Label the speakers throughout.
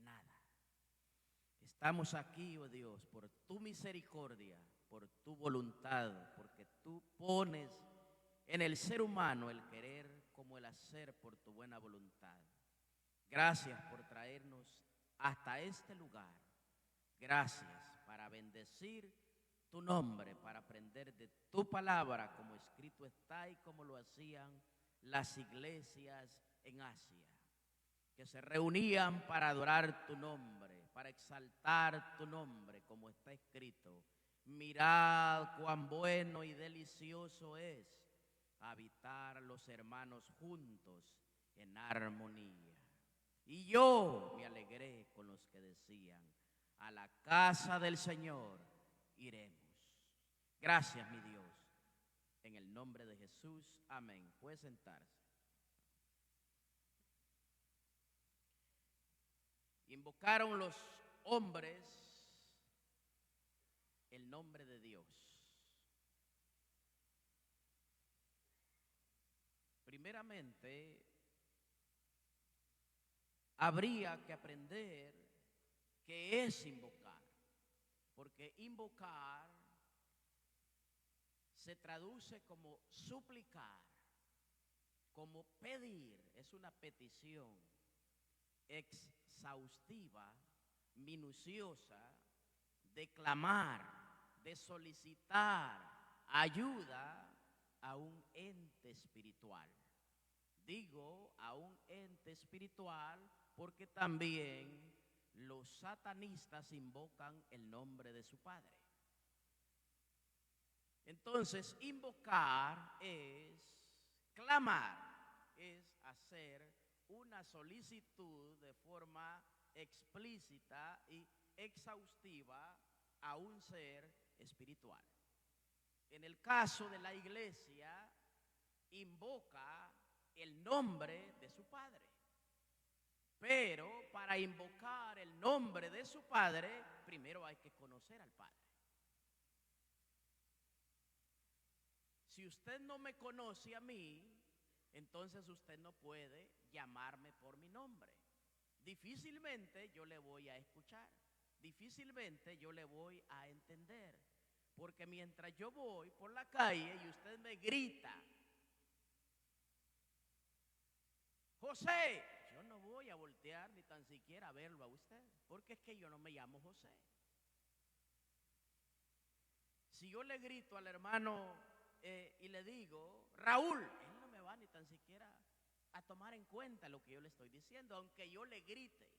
Speaker 1: nada. Estamos aquí, oh Dios, por tu misericordia, por tu voluntad, porque tú pones en el ser humano el querer como el hacer por tu buena voluntad. Gracias por traernos hasta este lugar. Gracias para bendecir tu nombre, para aprender de tu palabra como escrito está y como lo hacían las iglesias en Asia, que se reunían para adorar tu nombre, para exaltar tu nombre, como está escrito. Mirad cuán bueno y delicioso es habitar los hermanos juntos en armonía. Y yo me alegré con los que decían, a la casa del Señor iremos. Gracias, mi Dios. En el nombre de Jesús, amén. Puede sentarse. Invocaron los hombres el nombre de Dios. Primeramente, habría que aprender qué es invocar, porque invocar se traduce como suplicar, como pedir, es una petición exhaustiva, minuciosa, de clamar, de solicitar ayuda a un ente espiritual. Digo a un ente espiritual porque también los satanistas invocan el nombre de su padre. Entonces, invocar es clamar, es hacer una solicitud de forma explícita y exhaustiva a un ser espiritual. En el caso de la iglesia, invoca el nombre de su padre. Pero para invocar el nombre de su padre, primero hay que conocer al padre. Si usted no me conoce a mí, entonces usted no puede llamarme por mi nombre. Difícilmente yo le voy a escuchar, difícilmente yo le voy a entender, porque mientras yo voy por la calle y usted me grita, José, yo no voy a voltear ni tan siquiera a verlo a usted, porque es que yo no me llamo José. Si yo le grito al hermano y le digo, Raúl, él no me va ni tan siquiera a tomar en cuenta lo que yo le estoy diciendo, aunque yo le grite,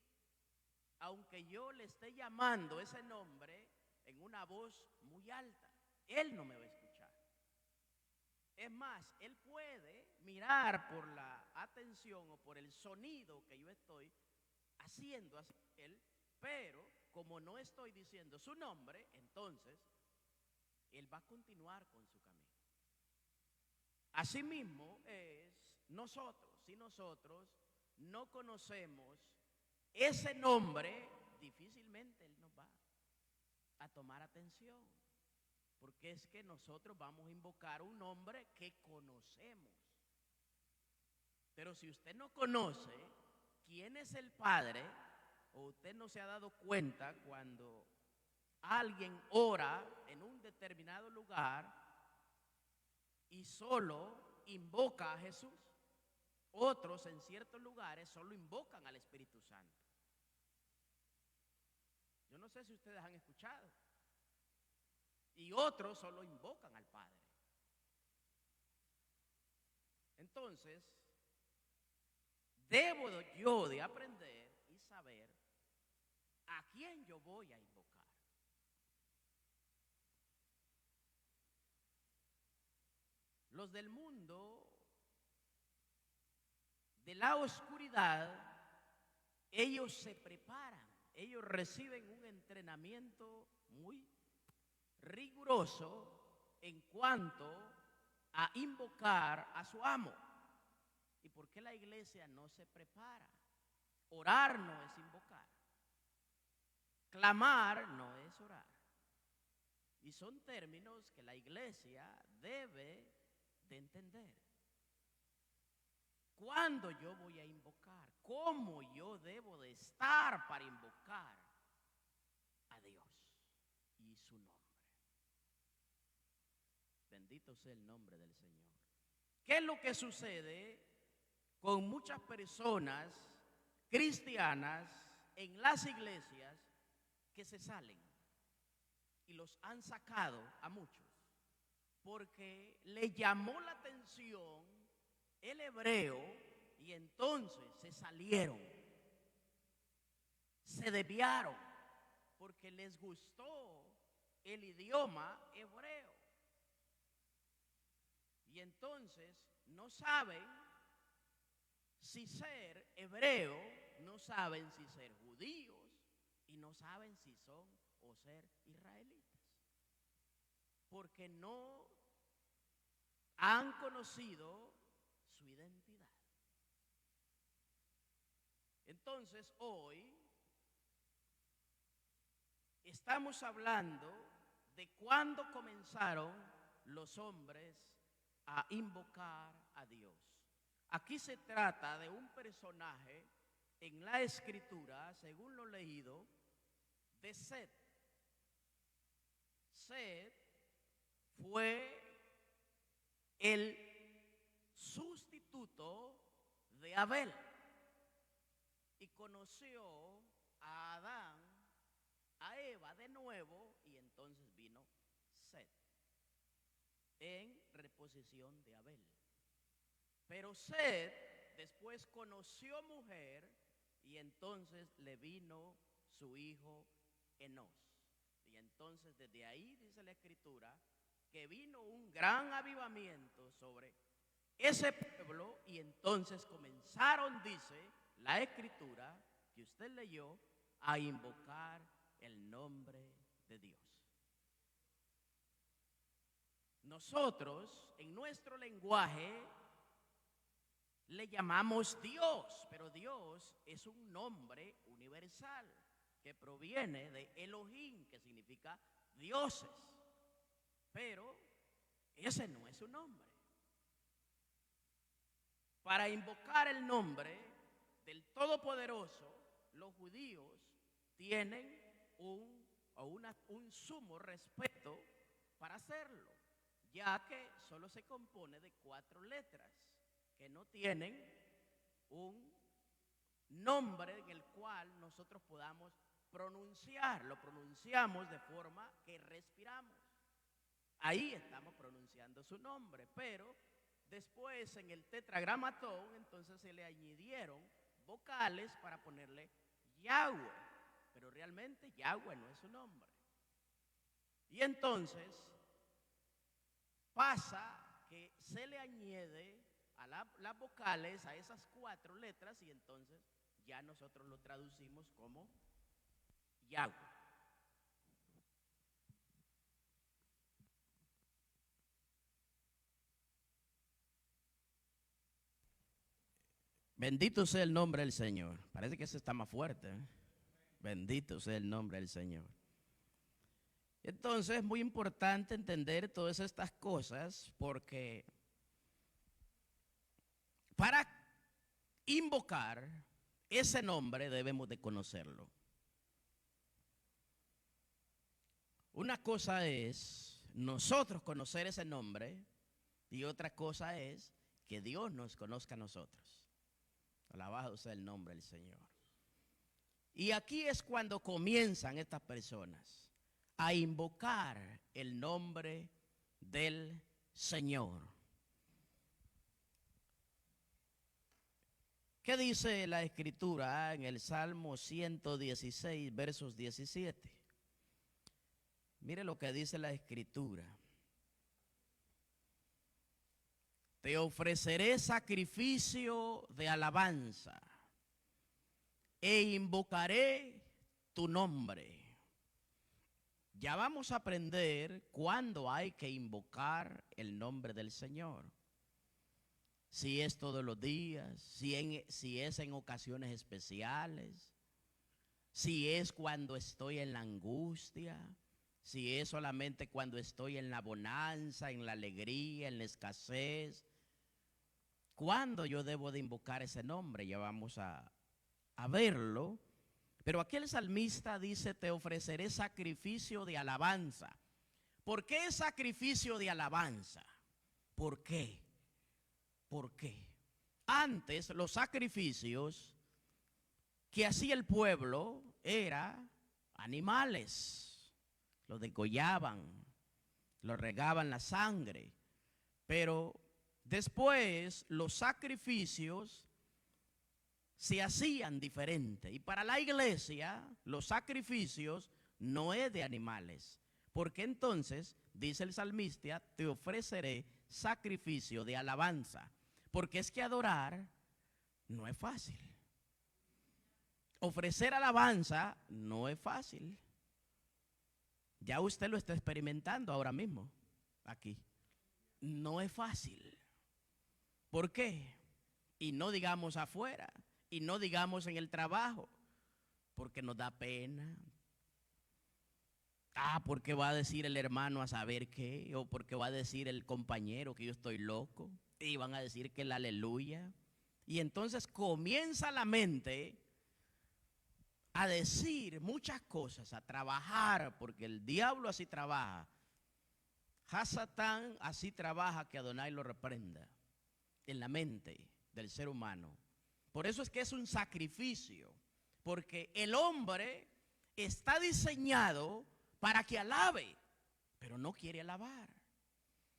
Speaker 1: aunque yo le esté llamando ese nombre en una voz muy alta, él no me va a escuchar. Es más, él puede mirar por la atención o por el sonido que yo estoy haciendo hacia él, pero como no estoy diciendo su nombre, entonces él va a continuar con su camino. Asimismo es nosotros, si nosotros no conocemos ese nombre, difícilmente él nos va a tomar atención, porque es que nosotros vamos a invocar un nombre que conocemos. Pero si usted no conoce quién es el Padre, o usted no se ha dado cuenta cuando alguien ora en un determinado lugar y solo invoca a Jesús, otros en ciertos lugares solo invocan al Espíritu Santo. Yo no sé si ustedes han escuchado. Y otros solo invocan al Padre. Entonces, debo yo de aprender y saber a quién yo voy a invocar. Los del mundo de la oscuridad, ellos se preparan, ellos reciben un entrenamiento muy riguroso en cuanto a invocar a su amo. ¿Y por qué la iglesia no se prepara? Orar no es invocar. Clamar no es orar. Y son términos que la iglesia debe de entender. ¿Cuándo yo voy a invocar? cómo yo debo de estar para invocar a Dios y su nombre. Bendito sea el nombre del Señor. ¿Qué es lo que sucede con muchas personas cristianas en las iglesias que se salen? Y los han sacado a muchos porque le llamó la atención el hebreo y entonces se salieron, se desviaron porque les gustó el idioma hebreo. Y entonces no saben si ser hebreo, no saben si ser judíos y no saben si son o ser israelitas. Porque no han conocido su identidad. Entonces hoy estamos hablando de cuándo comenzaron los hombres a invocar a Dios. Aquí se trata de un personaje en la escritura, según lo leído, de Set. Set fue el sustituto de Abel y conoció a Adán, a Eva de nuevo, y entonces vino Set en reposición de Abel. Pero Set después conoció mujer y entonces le vino su hijo Enos. Y entonces desde ahí dice la escritura que vino un gran avivamiento sobre ese pueblo y entonces comenzaron, dice la escritura que usted leyó, a invocar el nombre de Dios. Nosotros en nuestro lenguaje le llamamos Dios, pero Dios es un nombre universal que proviene de Elohim, que significa dioses. Pero ese no es su nombre. Para invocar el nombre del Todopoderoso, los judíos tienen un sumo respeto para hacerlo, ya que solo se compone de 4 letras que no tienen un nombre en el cual nosotros podamos pronunciar. Lo pronunciamos de forma que respiramos. Ahí estamos pronunciando su nombre, pero después en el tetragramatón entonces se le añadieron vocales para ponerle Yahweh, pero realmente Yahweh no es su nombre. Y entonces pasa que se le añade a las vocales a esas 4 letras y entonces ya nosotros lo traducimos como Yahweh. Bendito sea el nombre del Señor. Parece que ese está más fuerte, ¿eh? Bendito sea el nombre del Señor. Entonces es muy importante entender todas estas cosas porque para invocar ese nombre debemos de conocerlo. Una cosa es nosotros conocer ese nombre y otra cosa es que Dios nos conozca a nosotros. Alabado sea el nombre del Señor. Y aquí es cuando comienzan estas personas a invocar el nombre del Señor. ¿Qué dice la escritura en el Salmo 116, versos 17? Mire lo que dice la escritura. Te ofreceré sacrificio de alabanza e invocaré tu nombre. Ya vamos a aprender cuándo hay que invocar el nombre del Señor. Si es todos los días, si es en ocasiones especiales, si es cuando estoy en la angustia, si es solamente cuando estoy en la bonanza, en la alegría, en la escasez. ¿Cuándo yo debo de invocar ese nombre? Ya vamos a a verlo. Pero aquí el salmista dice, te ofreceré sacrificio de alabanza. ¿Por qué sacrificio de alabanza? ¿Por qué? ¿Por qué? Antes los sacrificios que hacía el pueblo eran animales. Los degollaban, los regaban la sangre. Pero después los sacrificios se hacían diferentes. Y para la iglesia los sacrificios no es de animales. Porque entonces, dice el salmista, te ofreceré sacrificio de alabanza. Porque es que adorar no es fácil. Ofrecer alabanza no es fácil. Ya usted lo está experimentando ahora mismo, aquí. No es fácil. ¿Por qué? Y no digamos afuera, y no digamos en el trabajo, porque nos da pena. Porque va a decir el hermano a saber qué, o porque va a decir el compañero que yo estoy loco, y van a decir que el aleluya. Y entonces comienza la mente a decir muchas cosas, a trabajar, porque el diablo así trabaja. Hasatán así trabaja, que Adonai lo reprenda, en la mente del ser humano. Por eso es que es un sacrificio, porque el hombre está diseñado para que alabe, pero no quiere alabar.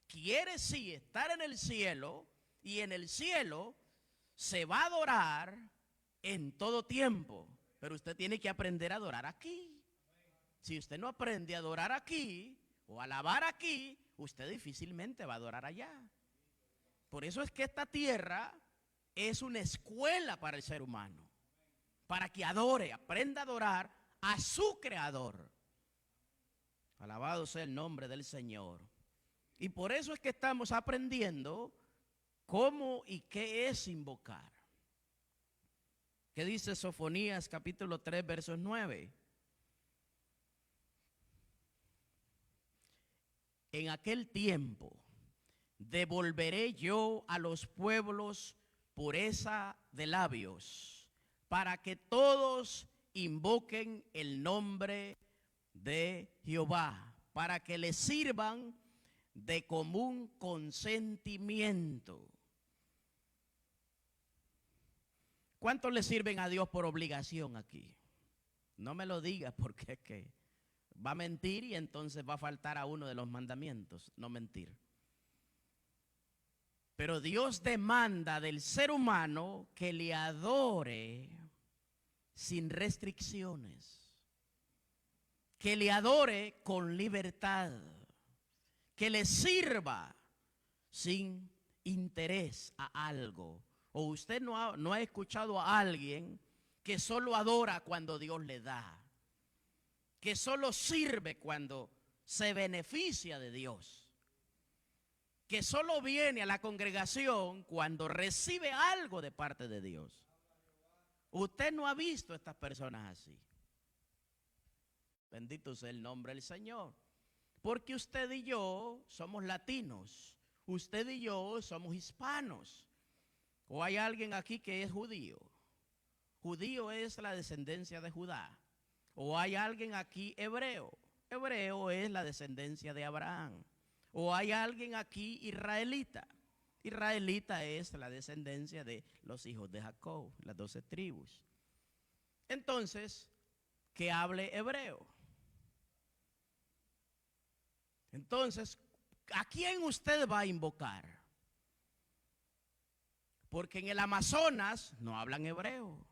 Speaker 1: Quiere sí estar en el cielo, y en el cielo se va a adorar en todo tiempo, pero usted tiene que aprender a adorar aquí. Si usted no aprende a adorar aquí o a alabar aquí, usted difícilmente va a adorar allá. Por eso es que esta tierra es una escuela para el ser humano, para que adore, aprenda a adorar a su creador. Alabado sea el nombre del Señor. Y por eso es que estamos aprendiendo cómo y qué es invocar. ¿Qué dice Sofonías capítulo 3, versos 9? En aquel tiempo devolveré yo a los pueblos pureza de labios, para que todos invoquen el nombre de Jehová, para que le sirvan de común consentimiento. ¿Cuántos le sirven a Dios por obligación aquí? No me lo digas, porque es que va a mentir y entonces va a faltar a uno de los mandamientos, no mentir. Pero Dios demanda del ser humano que le adore sin restricciones, que le adore con libertad, que le sirva sin interés a algo. O usted no ha escuchado a alguien que solo adora cuando Dios le da, que solo sirve cuando se beneficia de Dios, que solo viene a la congregación cuando recibe algo de parte de Dios. Usted no ha visto a estas personas así. Bendito sea el nombre del Señor. Porque usted y yo somos latinos, usted y yo somos hispanos. ¿O hay alguien aquí que es judío? Judío es la descendencia de Judá. ¿O hay alguien aquí hebreo? Hebreo es la descendencia de Abraham. ¿O hay alguien aquí israelita? Israelita es la descendencia de los hijos de Jacob, las 12 tribus. Entonces, que hable hebreo. Entonces, ¿a quién usted va a invocar? Porque en el Amazonas no hablan hebreo.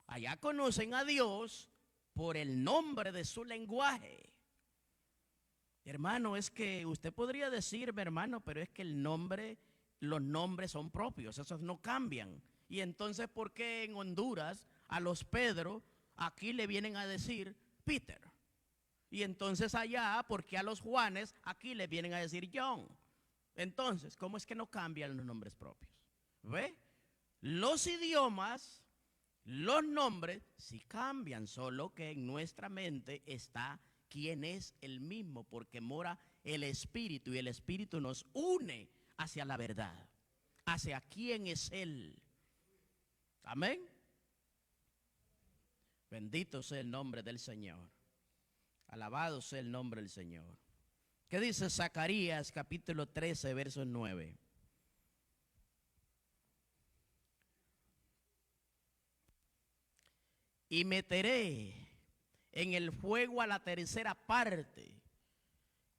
Speaker 1: Allá conocen a Dios por el nombre de su lenguaje. Hermano, es que usted podría decirme, hermano, pero es que los nombres son propios, esos no cambian. Y entonces, ¿por qué en Honduras a los Pedro aquí le vienen a decir Peter? Y entonces allá, ¿por qué a los Juanes aquí le vienen a decir John? Entonces, ¿cómo es que no cambian los nombres propios? ¿Ve? Los idiomas, los nombres sí cambian, solo que en nuestra mente está quién es el mismo, porque mora el Espíritu, y el Espíritu nos une hacia la verdad, hacia quién es Él. Amén. Bendito sea el nombre del Señor. Alabado sea el nombre del Señor. ¿Qué dice Zacarías capítulo 13, verso 9? Y meteré en el fuego a la tercera parte,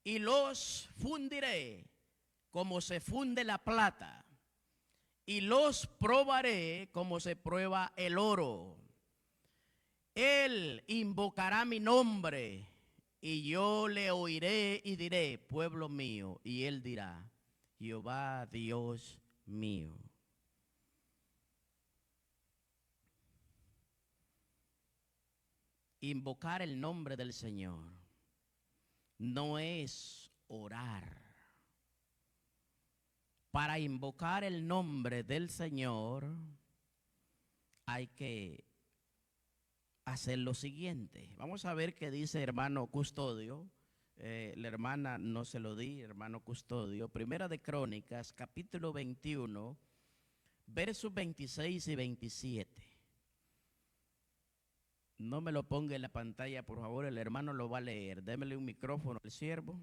Speaker 1: y los fundiré como se funde la plata, y los probaré como se prueba el oro. Él invocará mi nombre, y yo le oiré y diré, pueblo mío, y él dirá, Jehová Dios mío. Invocar el nombre del Señor no es orar. Para invocar el nombre del Señor hay que hacer lo siguiente. Vamos a ver qué dice hermano Custodio. La hermana no se lo di, hermano Custodio. Primera de Crónicas, capítulo 21, versos 26 y 27. No me lo ponga en la pantalla, por favor, el hermano lo va a leer. Démele un micrófono al siervo.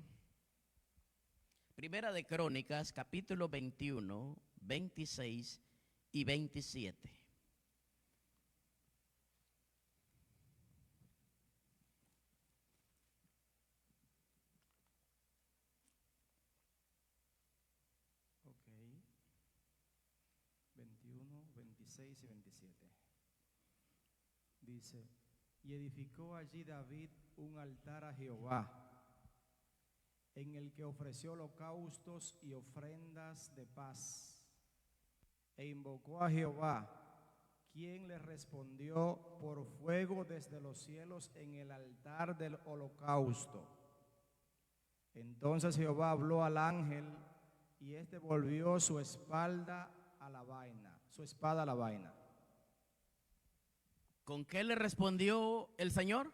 Speaker 1: Primera de Crónicas, capítulo 21, 26 y 27.
Speaker 2: Ok. 21, 26 y 27. Dice, y edificó allí David un altar a Jehová, en el que ofreció holocaustos y ofrendas de paz. E invocó a Jehová, quien le respondió por fuego desde los cielos en el altar del holocausto. Entonces Jehová habló al ángel, y éste volvió su espalda a la vaina, su espada a la vaina.
Speaker 1: ¿Con qué le respondió el Señor?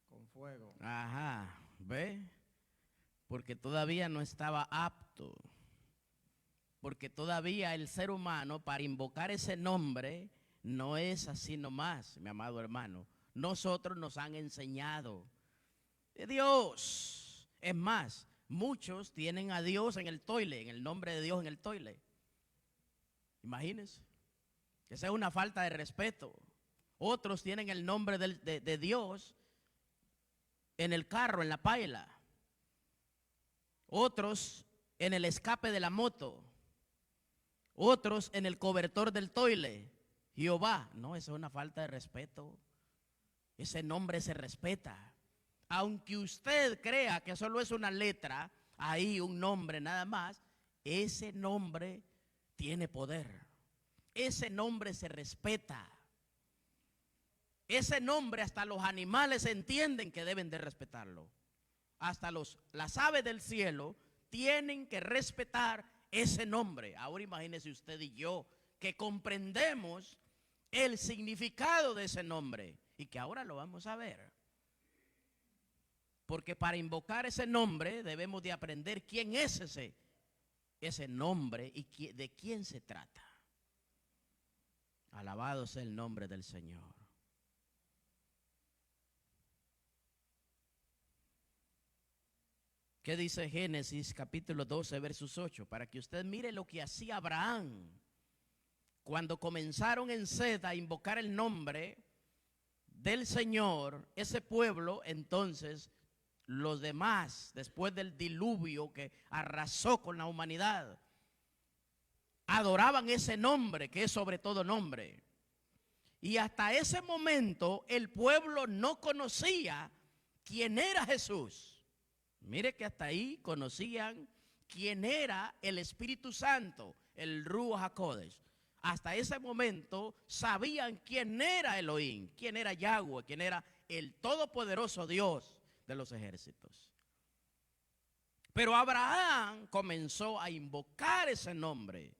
Speaker 2: Con fuego.
Speaker 1: Ajá, ¿ve? Porque todavía no estaba apto. Porque todavía el ser humano, para invocar ese nombre, no es así nomás, mi amado hermano. Nosotros nos han enseñado de Dios. Es más, muchos tienen a Dios en el toile, en el nombre de Dios en el toile. Imagínense. Esa es una falta de respeto. Otros tienen el nombre de Dios en el carro, en la paila. Otros en el escape de la moto. Otros en el cobertor del toile. Jehová. No, eso es una falta de respeto. Ese nombre se respeta. Aunque usted crea que solo es una letra, ahí un nombre nada más, ese nombre tiene poder. Ese nombre se respeta. Ese nombre hasta los animales entienden que deben de respetarlo. Hasta las aves del cielo tienen que respetar ese nombre. Ahora imagínese usted y yo que comprendemos el significado de ese nombre y que ahora lo vamos a ver. Porque para invocar ese nombre debemos de aprender quién es ese nombre y de quién se trata. Alabado sea el nombre del Señor. ¿Qué dice Génesis capítulo 12, versos 8? Para que usted mire lo que hacía Abraham. Cuando comenzaron en sed a invocar el nombre del Señor, ese pueblo, entonces, los demás, después del diluvio que arrasó con la humanidad, adoraban ese nombre que es sobre todo nombre. Y hasta ese momento el pueblo no conocía quién era Jesús. Mire que hasta ahí conocían quién era el Espíritu Santo, el Ruach HaKodesh. Hasta ese momento sabían quién era Elohim, quién era Yahweh, quién era el todopoderoso Dios de los ejércitos. Pero Abraham comenzó a invocar ese nombre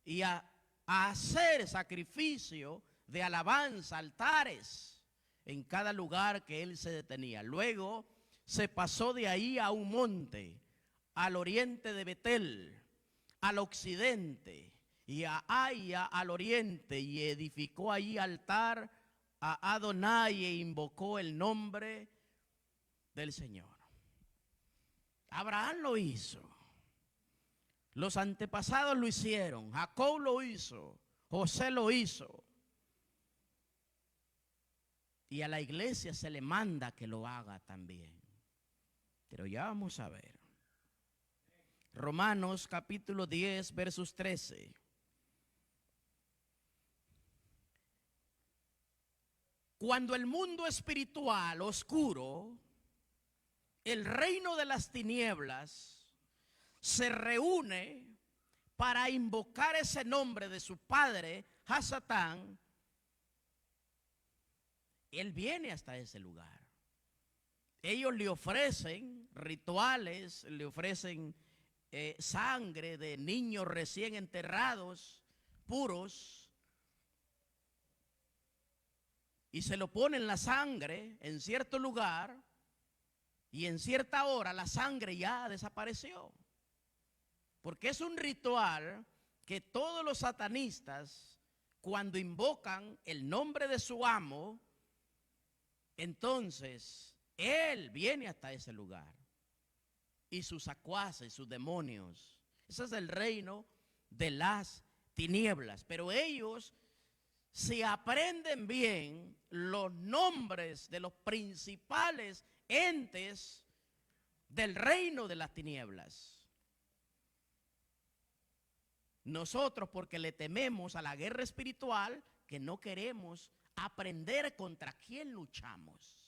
Speaker 1: y a hacer sacrificio de alabanza, altares en cada lugar que él se detenía. Luego se pasó de ahí a un monte, al oriente de Betel, al occidente, y a Aya al oriente, y edificó allí altar a Adonai e invocó el nombre del Señor. Abraham lo hizo. Los antepasados lo hicieron. Jacob lo hizo. José lo hizo. Y a la iglesia se le manda que lo haga también. Pero ya vamos a ver. Romanos capítulo 10, versos 13. Cuando el mundo espiritual oscuro, el reino de las tinieblas, se reúne para invocar ese nombre de su padre, Hasatán, él viene hasta ese lugar. Ellos le ofrecen rituales, le ofrecen sangre de niños recién enterrados, puros, y se lo ponen la sangre en cierto lugar, y en cierta hora la sangre ya desapareció. Porque es un ritual que todos los satanistas, cuando invocan el nombre de su amo, entonces él viene hasta ese lugar. Y sus secuaces, sus demonios. Ese es el reino de las tinieblas. Pero ellos, si aprenden bien los nombres de los principales entes del reino de las tinieblas, nosotros, porque le tememos a la guerra espiritual, que no queremos aprender contra quién luchamos.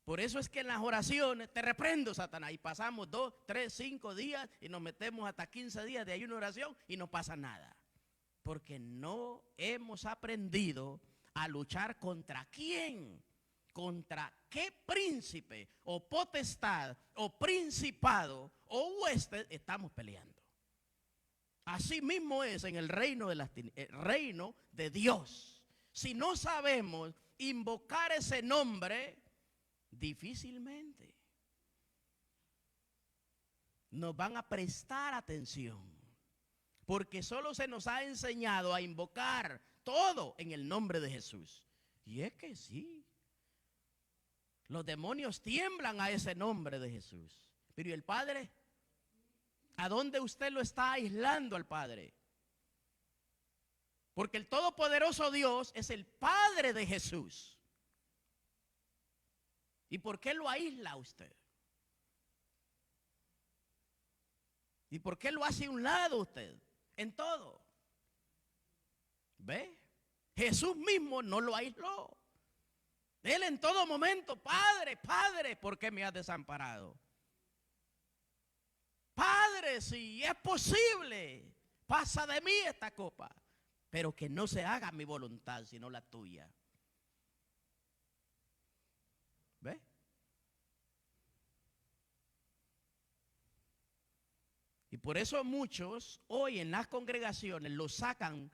Speaker 1: Por eso es que en las oraciones, te reprendo, Satanás, y pasamos 2, 3, 5 días y nos metemos hasta 15 días de ayuno y oración y no pasa nada. Porque no hemos aprendido a luchar contra quién, contra qué príncipe o potestad o principado o hueste estamos peleando. Así mismo es en el reino el reino de Dios. Si no sabemos invocar ese nombre, difícilmente nos van a prestar atención, porque solo se nos ha enseñado a invocar todo en el nombre de Jesús. Y es que sí, los demonios tiemblan a ese nombre de Jesús. Pero ¿y el Padre? ¿A dónde usted lo está aislando al Padre? Porque el todopoderoso Dios es el Padre de Jesús. ¿Y por qué lo aísla usted? ¿Y por qué lo hace a un lado usted? En todo. ¿Ve? Jesús mismo no lo aisló. Él en todo momento, Padre, Padre, ¿por qué me has desamparado? Padre, si es posible, pasa de mí esta copa, pero que no se haga mi voluntad, sino la tuya. ¿Ve? Y por eso muchos hoy en las congregaciones lo sacan,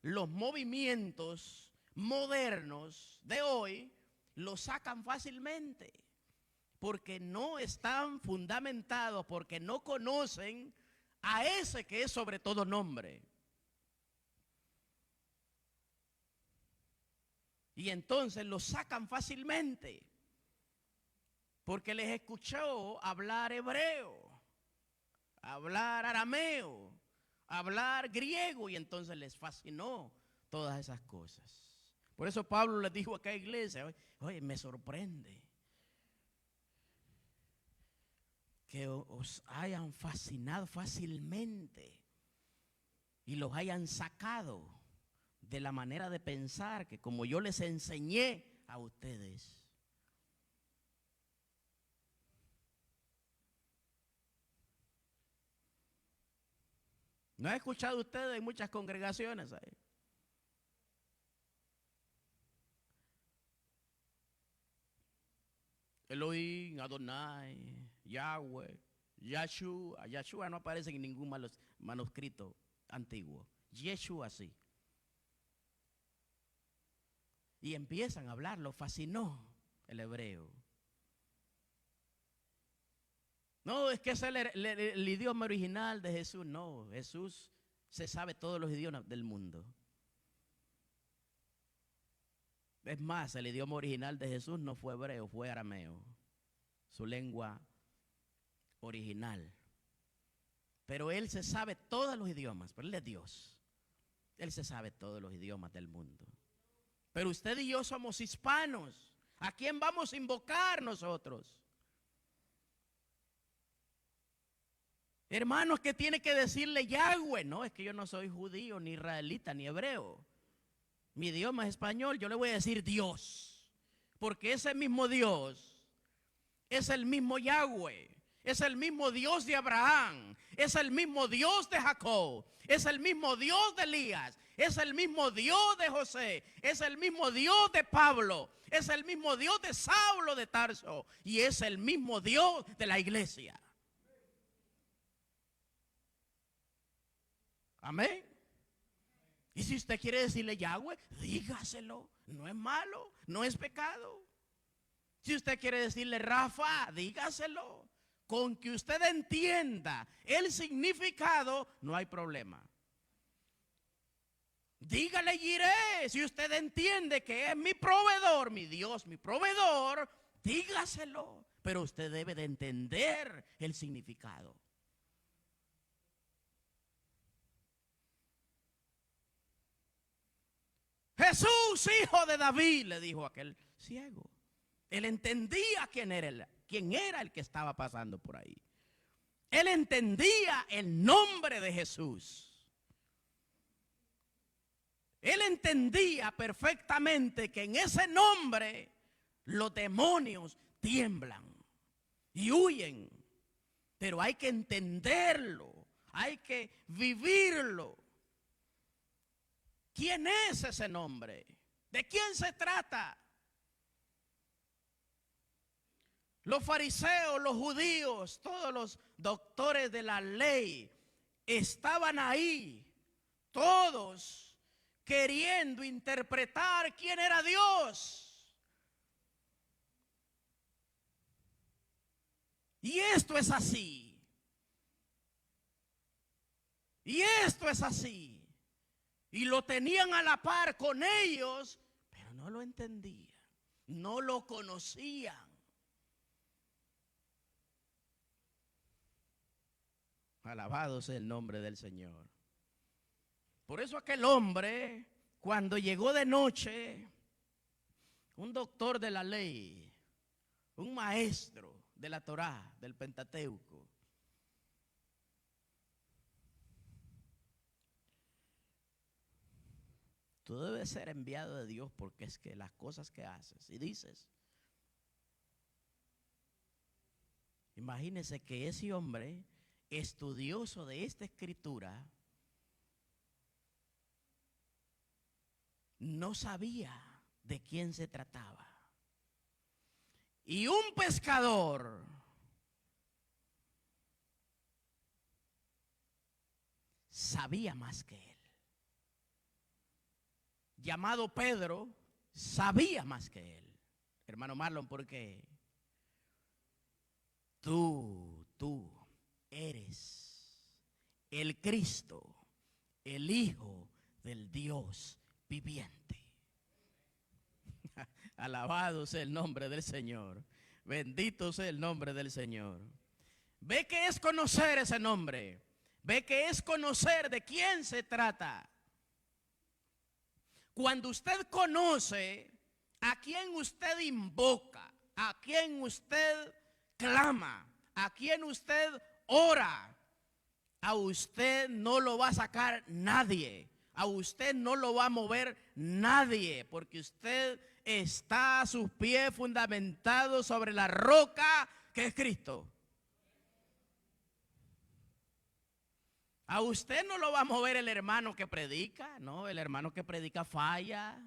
Speaker 1: los movimientos modernos de hoy, lo sacan fácilmente. Porque no están fundamentados, porque no conocen a ese que es sobre todo nombre. Y entonces lo sacan fácilmente, porque les escuchó hablar hebreo, hablar arameo, hablar griego, y entonces les fascinó todas esas cosas. Por eso Pablo les dijo a aquella iglesia, oye, me sorprende que os hayan fascinado fácilmente y los hayan sacado de la manera de pensar que como yo les enseñé a ustedes. ¿No ha escuchado ustedes en muchas congregaciones ahí? Elohim, Adonai, Yahweh, Yahshua. Yahshua no aparece en ningún manuscrito antiguo. Yeshua sí. Y empiezan a hablar, lo fascinó el hebreo. No, es que es el idioma original de Jesús. No, Jesús se sabe todos los idiomas del mundo. Es más, el idioma original de Jesús no fue hebreo, fue arameo, su lengua original. Pero Él se sabe todos los idiomas, pero Él es Dios. Él se sabe todos los idiomas del mundo. Pero usted y yo somos hispanos. ¿A quién vamos a invocar nosotros? Hermanos, que tiene que decirle Yahweh. No, es que yo no soy judío, ni israelita, ni hebreo. Mi idioma es español, yo le voy a decir Dios. Porque ese mismo Dios es el mismo Yahweh. Es el mismo Dios de Abraham. Es el mismo Dios de Jacob. Es el mismo Dios de Elías. Es el mismo Dios de José. Es el mismo Dios de Pablo. Es el mismo Dios de Saulo de Tarso. Y es el mismo Dios de la iglesia. Amén. Y si usted quiere decirle Yahweh, dígaselo. No es malo, no es pecado. Si usted quiere decirle Rafa, dígaselo. Con que usted entienda el significado, no hay problema. Dígale Jireh, si usted entiende que es mi proveedor, mi Dios, mi proveedor, dígaselo. Pero usted debe de entender el significado. Jesús, hijo de David, le dijo aquel ciego. Él entendía quién era el que estaba pasando por ahí. Él entendía el nombre de Jesús. Él entendía perfectamente que en ese nombre los demonios tiemblan y huyen. Pero hay que entenderlo, hay que vivirlo. ¿Quién es ese nombre? ¿De quién se trata? Los fariseos, los judíos, todos los doctores de la ley estaban ahí, todos queriendo interpretar quién era Dios. Y esto es así. Y esto es así. Y lo tenían a la par con ellos, pero no lo entendían, no lo conocían. Alabado sea el nombre del Señor. Por eso aquel hombre, cuando llegó de noche, un doctor de la ley, un maestro de la Torá, del Pentateuco, tú debes ser enviado de Dios porque es que las cosas que haces y dices. Imagínese que ese hombre, estudioso de esta escritura, no sabía de quién se trataba. Y un pescador sabía más que él. Llamado Pedro, sabía más que él. Hermano Marlon, porque tú eres el Cristo, el Hijo del Dios viviente. Alabado sea el nombre del Señor. Bendito sea el nombre del Señor. Ve que es conocer ese nombre. Ve que es conocer de quién se trata. Cuando usted conoce a quién usted invoca, a quién usted clama, a quién usted ora, a usted no lo va a sacar nadie. A usted no lo va a mover nadie, porque usted está a sus pies fundamentado sobre la roca que es Cristo. A usted no lo va a mover el hermano que predica, no, el hermano que predica falla,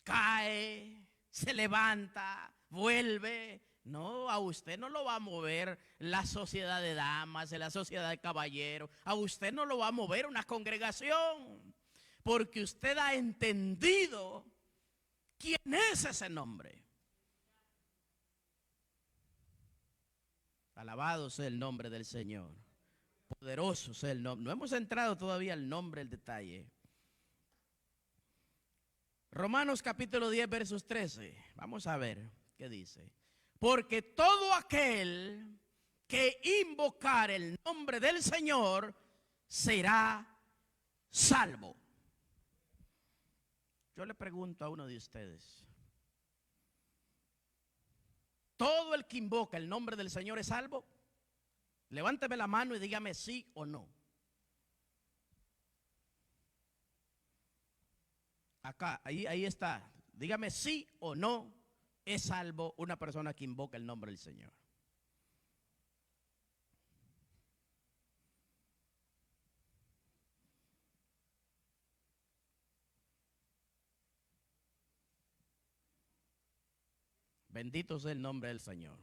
Speaker 1: cae, se levanta, vuelve. No, a usted no lo va a mover la sociedad de damas, la sociedad de caballeros. A usted no lo va a mover una congregación, porque usted ha entendido quién es ese nombre. Alabado sea el nombre del Señor. Poderoso sea el nombre. No hemos entrado todavía al nombre, el detalle. Romanos capítulo 10, versos 13. Vamos a ver qué dice. Porque todo aquel que invocar el nombre del Señor será salvo. Yo le pregunto a uno de ustedes, ¿todo el que invoca el nombre del Señor es salvo? Levánteme la mano y dígame sí o no. Acá, ahí está. Dígame sí o no es salvo una persona que invoca el nombre del Señor. Bendito sea el nombre del Señor.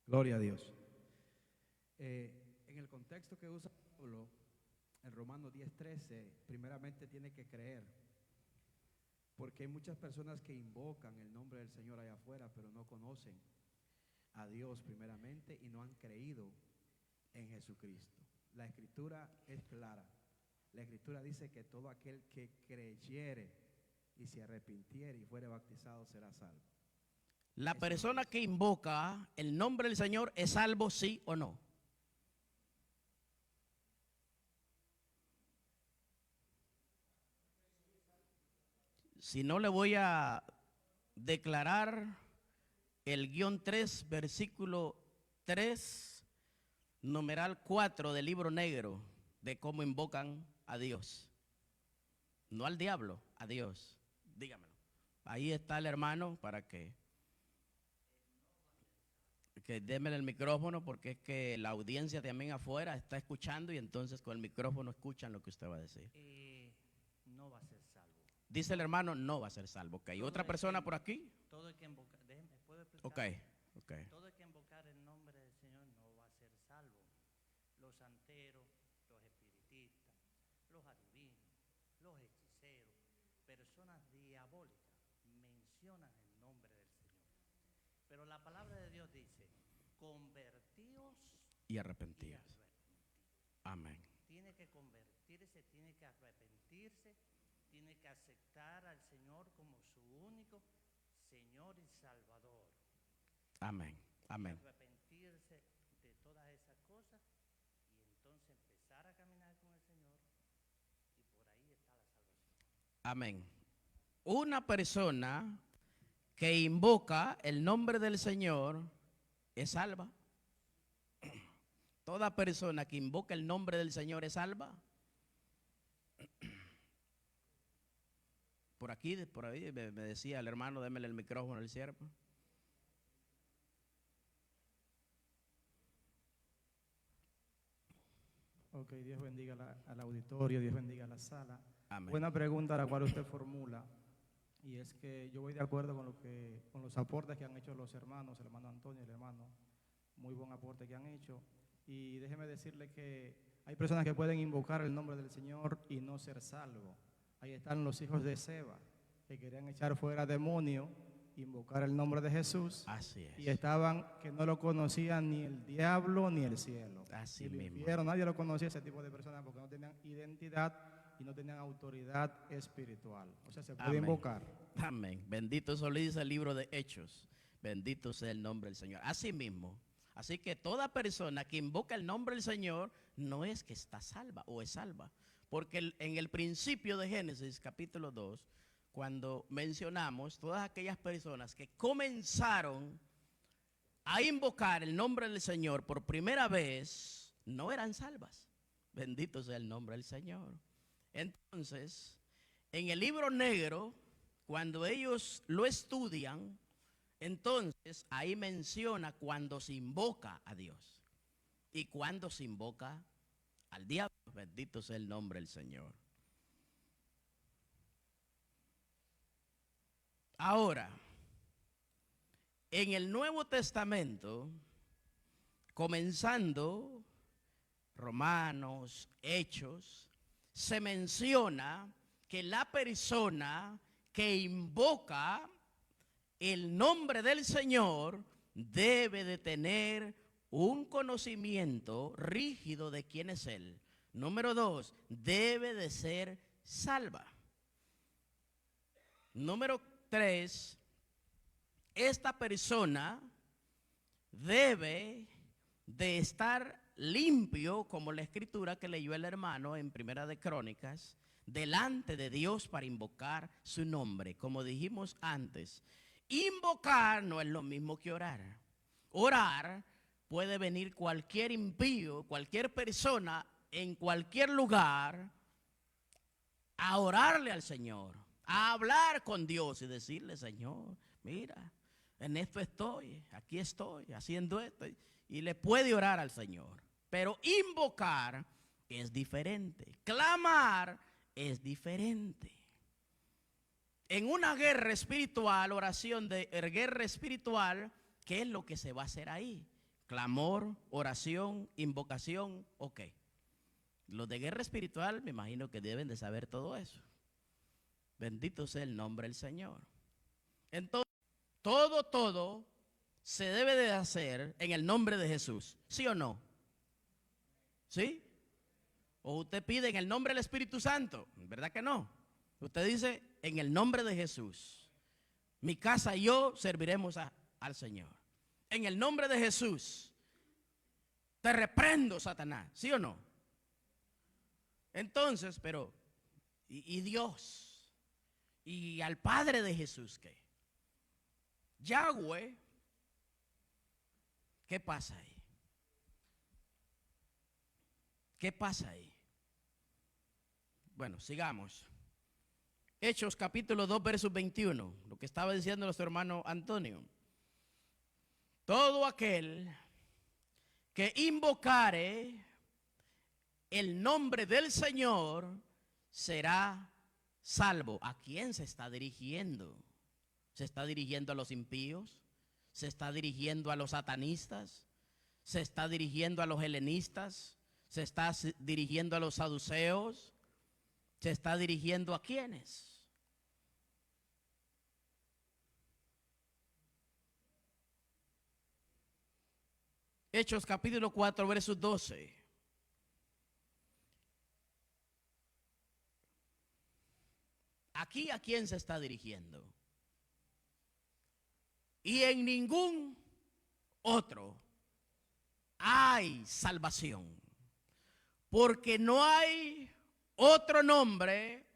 Speaker 2: Gloria a Dios. En el contexto que usa Pablo, en Romanos 10:13, primeramente tiene que creer. Porque hay muchas personas que invocan el nombre del Señor allá afuera, pero no conocen a Dios primeramente y no han creído en Jesucristo. La Escritura es clara. La Escritura dice que todo aquel que creyere y se arrepintiere y fuere bautizado será salvo.
Speaker 1: La persona que invoca el nombre del Señor es salvo, sí o no. Si no, le voy a declarar el guión 3, versículo 3, numeral 4 del libro negro de cómo invocan a Dios. No al diablo, a Dios. Dígamelo. Ahí está el hermano para que démele el micrófono, porque es que la audiencia también afuera está escuchando y entonces con el micrófono escuchan lo que usted va a decir.
Speaker 3: No va a ser salvo.
Speaker 1: Dice el hermano, no va a ser salvo. Ok, ¿otra persona por aquí?
Speaker 3: Todo el que invoca, déjeme, ¿puedo explicar?
Speaker 1: Ok.
Speaker 3: Todo el que invocar el nombre del Señor no va a ser salvo. Los santeros, los espiritistas, los adivinos, los hechiceros, personas diabólicas mencionan el nombre del Señor. Pero la palabra de Dios dice, convertíos
Speaker 1: Y arrepentidos. Amén.
Speaker 3: Tiene que convertirse, tiene que arrepentirse, tiene que aceptar al Señor como su único Señor y Salvador.
Speaker 1: Amén. Amén.
Speaker 3: Arrepentirse de todas esas cosas y entonces empezar a caminar con el Señor, y por ahí está la salvación.
Speaker 1: Amén. Una persona que invoca el nombre del Señor es salva. Toda persona que invoca el nombre del Señor es salva. Por aquí, por ahí me decía el hermano, démele el micrófono al siervo.
Speaker 2: Ok, Dios bendiga al auditorio, Dios bendiga la sala.
Speaker 1: Amén.
Speaker 2: Buena pregunta la cual usted formula, y es que yo voy de acuerdo con los aportes que han hecho los hermanos, el hermano Antonio y el hermano, muy buen aporte que han hecho. Y déjeme decirle que hay personas que pueden invocar el nombre del Señor y no ser salvos. Ahí están los hijos de Seba, que querían echar fuera demonios, invocar el nombre de Jesús.
Speaker 1: Así es.
Speaker 2: Y estaban que no lo conocían ni el diablo ni el cielo.
Speaker 1: Así
Speaker 2: ni el
Speaker 1: mismo.
Speaker 2: infierno, nadie lo conocía, ese tipo de personas, porque no tenían identidad y no tenían autoridad espiritual. O sea, se puede
Speaker 1: Amén.
Speaker 2: invocar.
Speaker 1: Amén. Bendito, eso le dice el libro de Hechos. Bendito sea el nombre del Señor. Así mismo. Así que toda persona que invoca el nombre del Señor no es que está salva o es salva. Porque en el principio de Génesis capítulo 2, cuando mencionamos todas aquellas personas que comenzaron a invocar el nombre del Señor por primera vez, no eran salvas. Bendito sea el nombre del Señor. Entonces, en el libro negro, cuando ellos lo estudian, entonces ahí menciona cuando se invoca a Dios y cuando se invoca al diablo. Bendito sea el nombre del Señor. Ahora, en el Nuevo Testamento, comenzando Romanos, Hechos, se menciona que la persona que invoca el nombre del Señor debe de tener un conocimiento rígido de quién es Él. Número 2, debe de ser salva. Número 3, esta persona debe de estar limpio, como la escritura que leyó el hermano en Primera de Crónicas, delante de Dios para invocar su nombre. Como dijimos antes, invocar no es lo mismo que orar. Orar puede venir cualquier impío, cualquier persona, en cualquier lugar, a orarle al Señor, a hablar con Dios y decirle: Señor, mira, en esto estoy, aquí estoy, haciendo esto. Y le puede orar al Señor. Pero invocar es diferente. Clamar es diferente. En una guerra espiritual, oración de guerra espiritual, ¿qué es lo que se va a hacer ahí? Clamor, oración, invocación, ok. Los de guerra espiritual me imagino que deben de saber todo eso. Bendito sea el nombre del Señor. Entonces, todo se debe de hacer en el nombre de Jesús, ¿sí o no? ¿Sí? O usted pide en el nombre del Espíritu Santo, ¿verdad que no? Usted dice: en el nombre de Jesús, mi casa y yo serviremos al Señor. En el nombre de Jesús, te reprendo, Satanás, ¿sí o no? Entonces, pero, ¿y Dios? ¿Y al Padre de Jesús qué? Yahweh, ¿qué pasa ahí? ¿Qué pasa ahí? Bueno, sigamos. Hechos capítulo 2, verso 21, lo que estaba diciendo nuestro hermano Antonio. Todo aquel que invocare el nombre del Señor será salvo. ¿A quién se está dirigiendo? ¿Se está dirigiendo a los impíos? ¿Se está dirigiendo a los satanistas? ¿Se está dirigiendo a los helenistas? ¿Se está dirigiendo a los saduceos? ¿Se está dirigiendo a quiénes? Hechos capítulo 4, verso 12. Aquí, ¿a quién se está dirigiendo? Y en ningún otro hay salvación, porque no hay otro nombre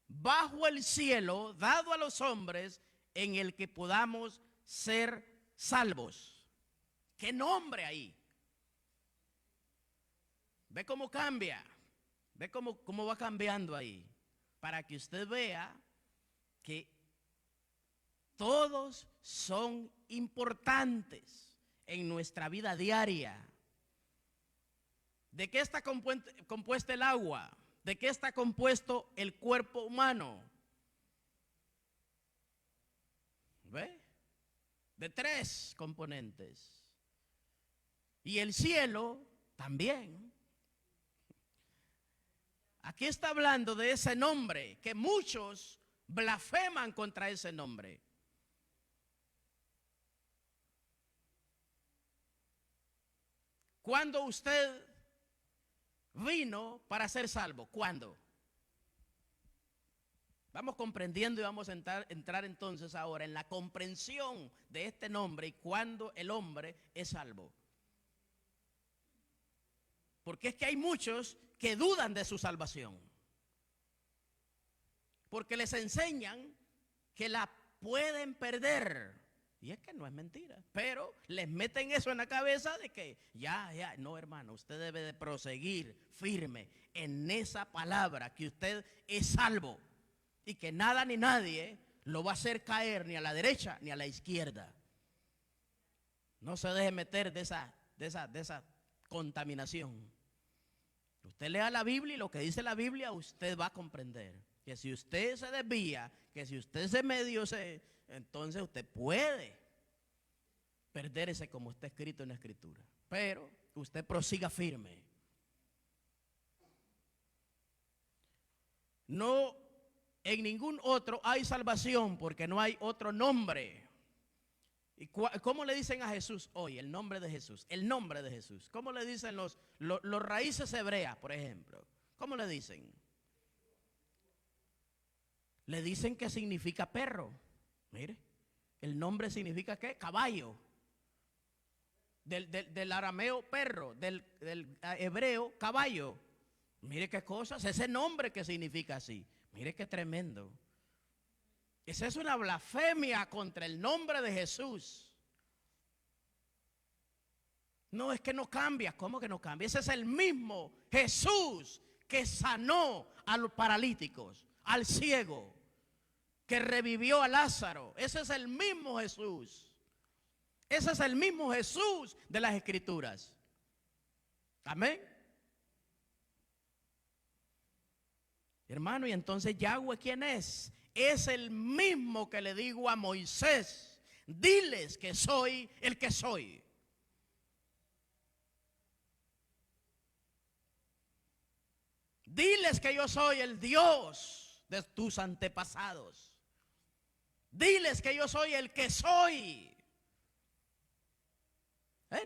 Speaker 1: bajo el cielo dado a los hombres en el que podamos ser salvos. ¿Qué nombre ahí? ¿Ve cómo cambia? ¿Ve cómo va cambiando ahí? Para que usted vea que todos son importantes en nuestra vida diaria. ¿De qué está compuesta el agua? ¿De qué está compuesto el cuerpo humano? ¿Ve? De 3 componentes. Y el cielo también. Aquí está hablando de ese nombre, que muchos blasfeman contra ese nombre. ¿Cuándo usted vino para ser salvo? ¿Cuándo? Vamos comprendiendo y vamos a entrar entonces ahora en la comprensión de este nombre y cuándo el hombre es salvo. Porque es que hay muchos que dudan de su salvación. Porque les enseñan que la pueden perder. Y es que no es mentira. Pero les meten eso en la cabeza de que ya, no, hermano, usted debe de proseguir firme en esa palabra, que usted es salvo. Y que nada ni nadie lo va a hacer caer ni a la derecha ni a la izquierda. No se deje meter de esa contaminación. Usted lea la Biblia y lo que dice la Biblia usted va a comprender. Que si usted se desvía, que si usted entonces usted puede perder ese como está escrito en la Escritura. Pero usted prosiga firme. No, en ningún otro hay salvación, porque no hay otro nombre. ¿Y cómo le dicen a Jesús hoy? El nombre de Jesús. El nombre de Jesús. ¿Cómo le dicen los raíces hebreas, por ejemplo? ¿Cómo le dicen? Le dicen que significa perro. Mire, el nombre significa ¿qué? Caballo. Del arameo perro, del hebreo caballo. Mire qué cosas, ese nombre que significa así. Mire qué tremendo. Esa es una blasfemia contra el nombre de Jesús. No, es que no cambia. ¿Cómo que no cambia? Ese es el mismo Jesús que sanó a los paralíticos, al ciego, que revivió a Lázaro. Ese es el mismo Jesús. Ese es el mismo Jesús de las Escrituras. Amén. Hermano, y entonces Yahweh, ¿quién es? Es el mismo que le digo a Moisés: diles que soy el que soy. Diles que yo soy el Dios de tus antepasados. Diles que yo soy el que soy.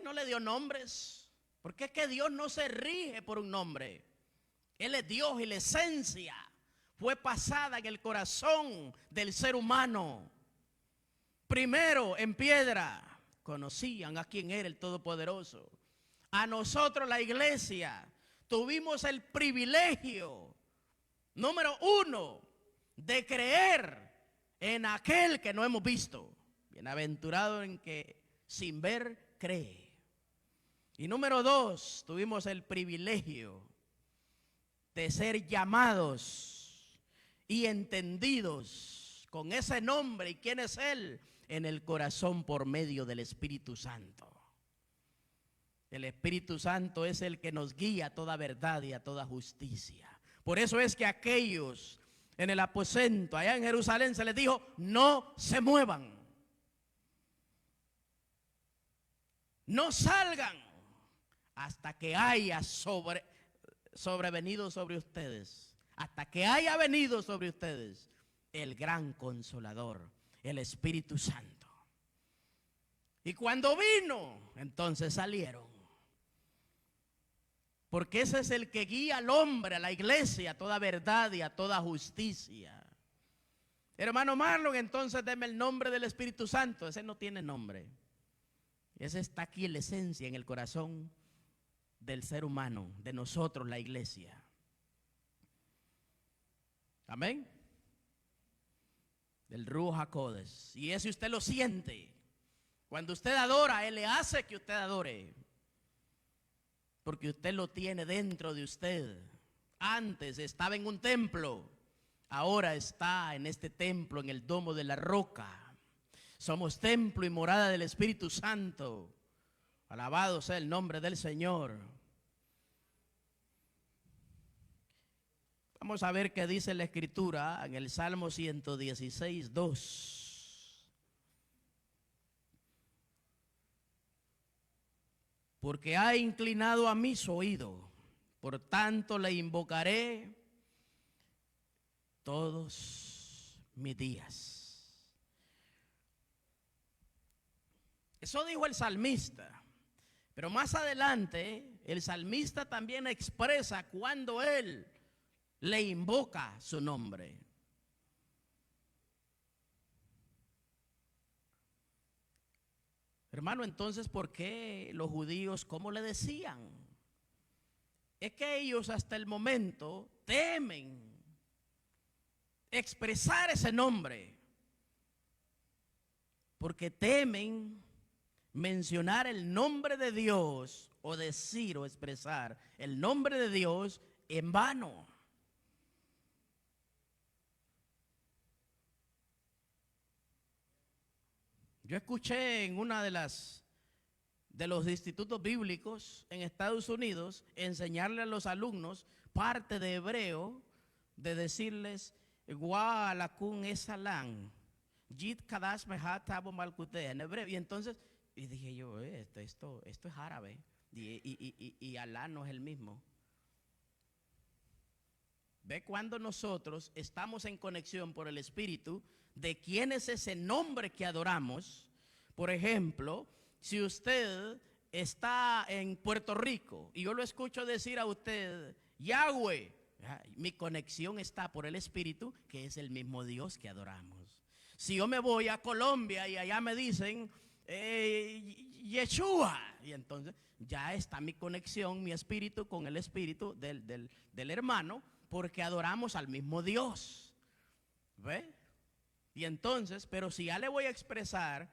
Speaker 1: No le dio nombres, porque es que Dios no se rige por un nombre. Él es Dios y la esencia fue pasada en el corazón del ser humano. Primero en piedra conocían a quién era el Todopoderoso. A nosotros, la iglesia, tuvimos el privilegio, número uno, de creer en aquel que no hemos visto. Bienaventurado en que sin ver cree. Y número dos, tuvimos el privilegio de ser llamados y entendidos con ese nombre y quién es Él en el corazón por medio del Espíritu Santo. El Espíritu Santo es el que nos guía a toda verdad y a toda justicia. Por eso es que aquellos en el aposento allá en Jerusalén se les dijo: no se muevan, no salgan hasta que haya sobrevenido sobre ustedes, hasta que haya venido sobre ustedes el gran Consolador, el Espíritu Santo. Y cuando vino, entonces salieron. Porque ese es el que guía al hombre, a la iglesia, a toda verdad y a toda justicia. Hermano Marlon, entonces deme el nombre del Espíritu Santo. Ese no tiene nombre. Ese está aquí en la esencia, en el corazón del ser humano, de nosotros, la iglesia. Amén. Del Ruach HaKodesh. Y ese usted lo siente. Cuando usted adora, Él le hace que usted adore. Porque usted lo tiene dentro de usted. Antes estaba en un templo, ahora está en este templo, en el domo de la roca. Somos templo y morada del Espíritu Santo. Alabado sea el nombre del Señor. Vamos a ver qué dice la Escritura en el Salmo 116, 2. Porque ha inclinado a mí su oído, por tanto le invocaré todos mis días. Eso dijo el salmista. Pero más adelante, el salmista también expresa cuando él le invoca su nombre. Hermano, entonces, ¿por qué los judíos, cómo le decían? Es que ellos hasta el momento temen expresar ese nombre, porque temen mencionar el nombre de Dios o decir o expresar el nombre de Dios en vano. Yo escuché en una de los institutos bíblicos en Estados Unidos enseñarle a los alumnos parte de hebreo, de decirles Gua alakun esalan Yit kadash mehat tabo malkute en hebreo. Y entonces, y dije yo, esto es árabe y Alá no es el mismo. Ve cuando nosotros estamos en conexión por el Espíritu de quién es ese nombre que adoramos. Por ejemplo, si usted está en Puerto Rico y yo lo escucho decir a usted Yahweh, Mi conexión está por el Espíritu, que es el mismo Dios que adoramos. Si yo me voy a Colombia y allá me dicen Yeshua, y entonces ya está mi conexión, mi espíritu con el espíritu del hermano, porque adoramos al mismo Dios. ¿Ve? Y entonces, pero si ya le voy a expresar,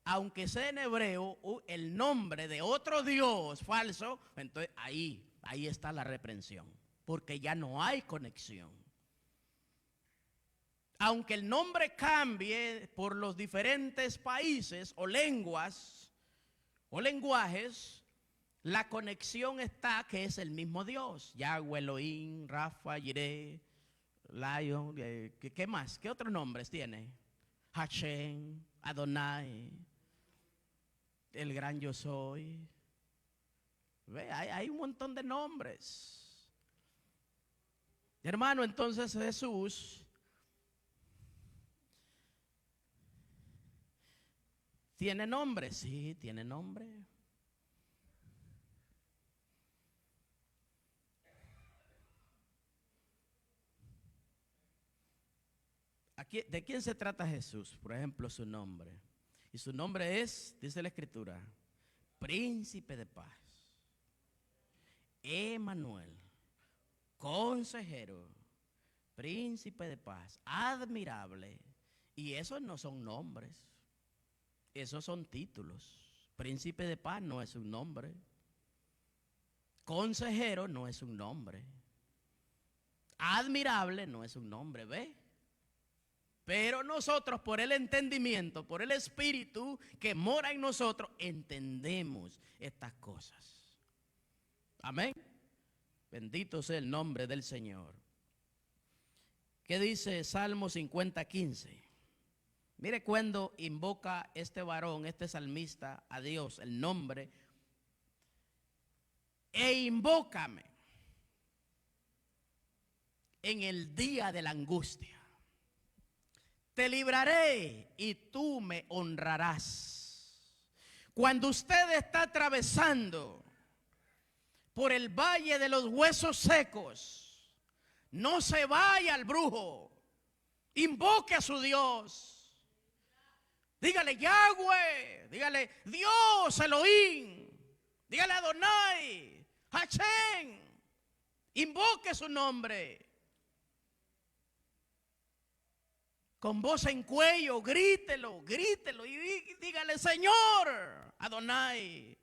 Speaker 1: aunque sea en hebreo, el nombre de otro Dios falso, entonces ahí está la reprensión, porque ya no hay conexión. Aunque el nombre cambie por los diferentes países o lenguas o lenguajes, la conexión está, que es el mismo Dios. Yahweh, Elohim, Rafa, Jireh, Lion, ¿qué más? ¿Qué otros nombres tiene? Hashem, Adonai, el gran yo soy. ¿Ve? Hay un montón de nombres. Hermano, entonces Jesús ¿tiene nombre? Sí, tiene nombre. Aquí, ¿de quién se trata Jesús? Por ejemplo, su nombre. Y su nombre es, dice la Escritura, Príncipe de Paz, Emmanuel, Consejero, Príncipe de Paz, Admirable. Y esos no son nombres. Esos son títulos. Príncipe de Paz no es un nombre. Consejero no es un nombre. Admirable no es un nombre, ¿ve? Pero nosotros, por el entendimiento, por el Espíritu que mora en nosotros, entendemos estas cosas. Amén. Bendito sea el nombre del Señor. ¿Qué dice Salmo 50:15? Mire cuando invoca este varón, este salmista, a Dios, el nombre. E invócame en el día de la angustia. Te libraré y tú me honrarás. Cuando usted está atravesando por el valle de los huesos secos, no se vaya al brujo. Invoque a su Dios. Dígale Yahweh, dígale Dios, Elohim, dígale Adonai, Hashem. Invoque su nombre. Con voz en cuello, grítelo y dígale: Señor Adonai,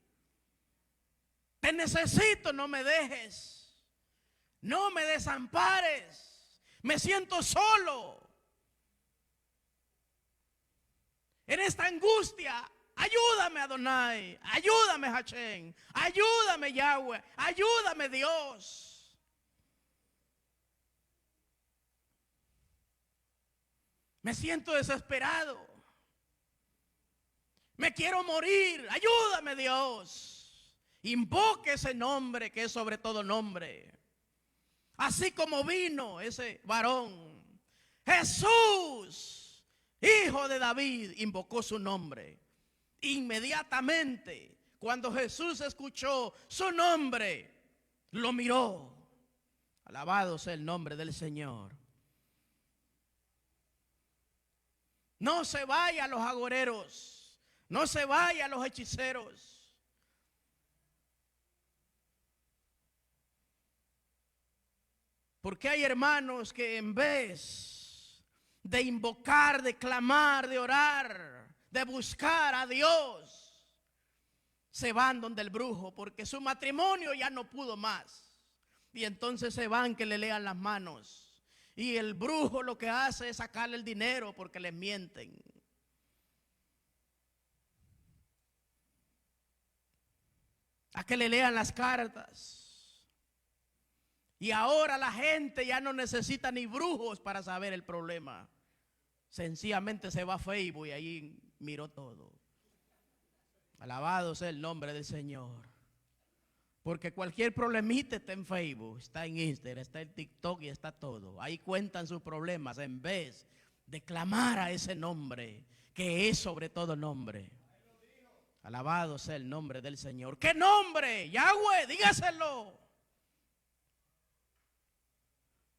Speaker 1: te necesito, no me dejes, no me desampares, me siento solo. En esta angustia, ayúdame Adonai, ayúdame Hashem, ayúdame Yahweh, ayúdame Dios. Me siento desesperado. Me quiero morir, ayúdame Dios. Invoque ese nombre que es sobre todo nombre. Así como vino ese varón, Jesús, Hijo de David, invocó su nombre. Inmediatamente, cuando Jesús escuchó su nombre, lo miró. Alabado sea el nombre del Señor. No se vaya a los agoreros, no se vaya a los hechiceros. Porque hay hermanos que en vez de invocar, de clamar, de orar, de buscar a Dios, se van donde el brujo, porque su matrimonio ya no pudo más. Y entonces se van que le lean las manos. Y el brujo lo que hace es sacarle el dinero porque les mienten. A que le lean las cartas. Y ahora la gente ya no necesita ni brujos para saber el problema. Sencillamente se va a Facebook y ahí miró todo. Alabado sea el nombre del Señor. Porque cualquier problemita está en Facebook, está en Instagram, está en TikTok y está todo. Ahí cuentan sus problemas en vez de clamar a ese nombre que es sobre todo nombre. Alabado sea el nombre del Señor. ¿Qué nombre? Yahweh, dígaselo.